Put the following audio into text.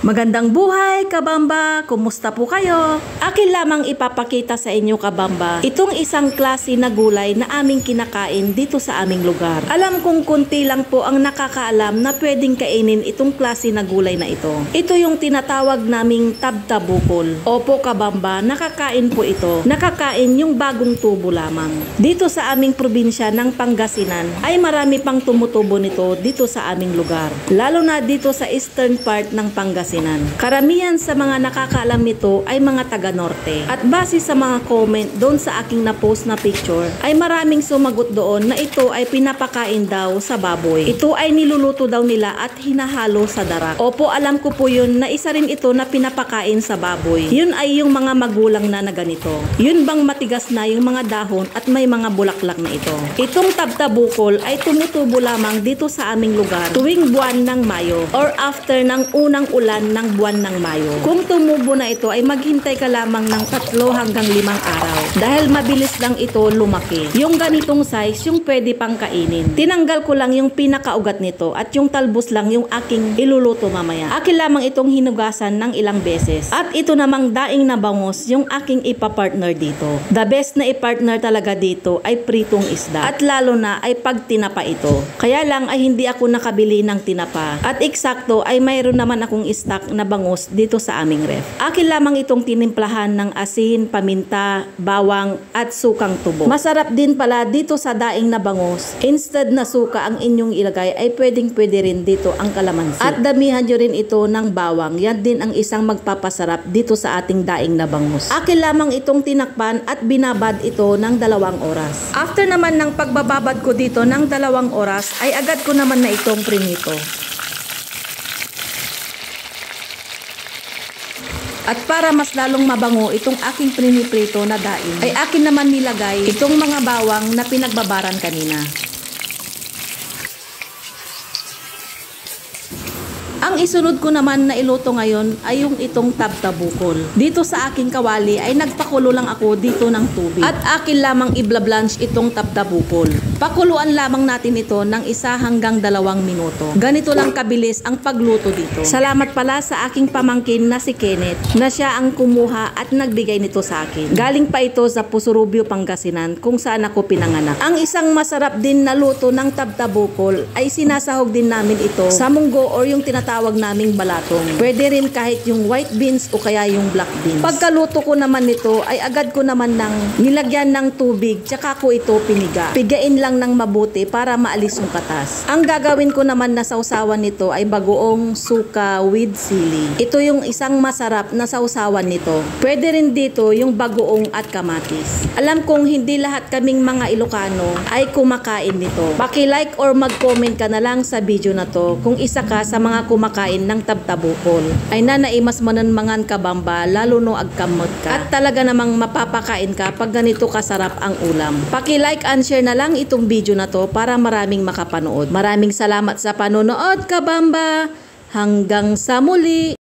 Magandang buhay, kabamba! Kumusta po kayo? Akin lamang ipapakita sa inyo, kabamba, itong isang klase na gulay na aming kinakain dito sa aming lugar. Alam kong kunti lang po ang nakakaalam na pwedeng kainin itong klase na gulay na ito. Ito yung tinatawag naming tabtabukol. Opo, kabamba, nakakain po ito. Nakakain yung bagong tubo lamang. Dito sa aming probinsya ng Pangasinan ay marami pang tumutubo nito dito sa aming lugar. Lalo na dito sa eastern part ng Pangasinan. Karamihan sa mga nakakaalam nito ay mga taga-norte. At base sa mga comment doon sa aking na-post na picture, ay maraming sumagot doon na ito ay pinapakain daw sa baboy. Ito ay niluluto daw nila at hinahalo sa darak. Opo, alam ko po yun na isa rin ito na pinapakain sa baboy. Yun ay yung mga magulang na ganito. Yun bang matigas na yung mga dahon at may mga bulaklak na ito. Itong tabtabukol ay tumutubo lamang dito sa aming lugar tuwing buwan ng Mayo or after ng unang ulan ng buwan ng Mayo. Kung tumubo na ito ay maghintay ka lamang ng 3 hanggang 5 araw dahil mabilis lang ito lumaki. Yung ganitong size yung pwede pang kainin. Tinanggal ko lang yung pinakaugat nito at yung talbos lang yung aking iluluto mamaya. Akin lamang itong hinugasan ng ilang beses. At ito namang daing na bangus yung aking ipapartner dito. The best na ipartner talaga dito ay pritong isda. At lalo na ay pag tinapa ito. Kaya lang ay hindi ako nakabili ng tinapa. At eksakto ay mayroon naman akong stock na bangus dito sa aming ref. Akin lamang itong tinimplahan ng asin, paminta, bawang at sukang tubo. Masarap din pala dito sa daing na bangus. Instead na suka ang inyong ilagay ay pwede rin dito ang kalamansi. At damihan nyo rin ito ng bawang. Yan din ang isang magpapasarap dito sa ating daing na bangus. Akin lamang itong tinakpan at binabad ito ng 2 oras. After naman ng pagbababad ko dito ng 2 oras ay agad ko naman na itong prinito. At para mas lalong mabango itong aking priniprito na daing, ay akin naman nilagay itong mga bawang na pinagbabaran kanina. Ang isunod ko naman na iluto ngayon ay yung itong tabtabukol. Dito sa aking kawali ay nagpakulo lang ako dito ng tubig. At akin lamang i-blanch itong tabtabukol. Pakuluan lamang natin ito ng 1 hanggang 2 minuto. Ganito lang kabilis ang pagluto dito. Salamat pala sa aking pamangkin na si Kenneth na siya ang kumuha at nagbigay nito sa akin. Galing pa ito sa Pusurubio, Pangasinan kung saan ako pinanganak. Ang isang masarap din na luto ng tabtabukol ay sinasahog din namin ito sa munggo or yung tinatawag naming balatong. Pwede rin kahit yung white beans o kaya yung black beans. Pagkaluto ko naman nito ay agad ko naman nilagyan ng tubig tsaka ko ito piniga. Pigain lang ng mabuti para maalis yung katas. Ang gagawin ko naman na sausawan nito ay bagoong suka with sili. Ito yung isang masarap na sausawan nito. Pwede rin dito yung bagoong at kamatis. Alam kong hindi lahat kaming mga Ilocano ay kumakain nito. Paki-like or mag-comment ka na lang sa video na to kung isa ka sa mga kumakain ng tabtabukol. Ay nanaimas manan mangan kabamba lalo no agkamot ka. At talaga namang mapapakain ka pag ganito kasarap ang ulam. Paki-like and share na lang itong video na to para maraming makapanood. Maraming salamat sa panonood, kabamba. Hanggang sa muli!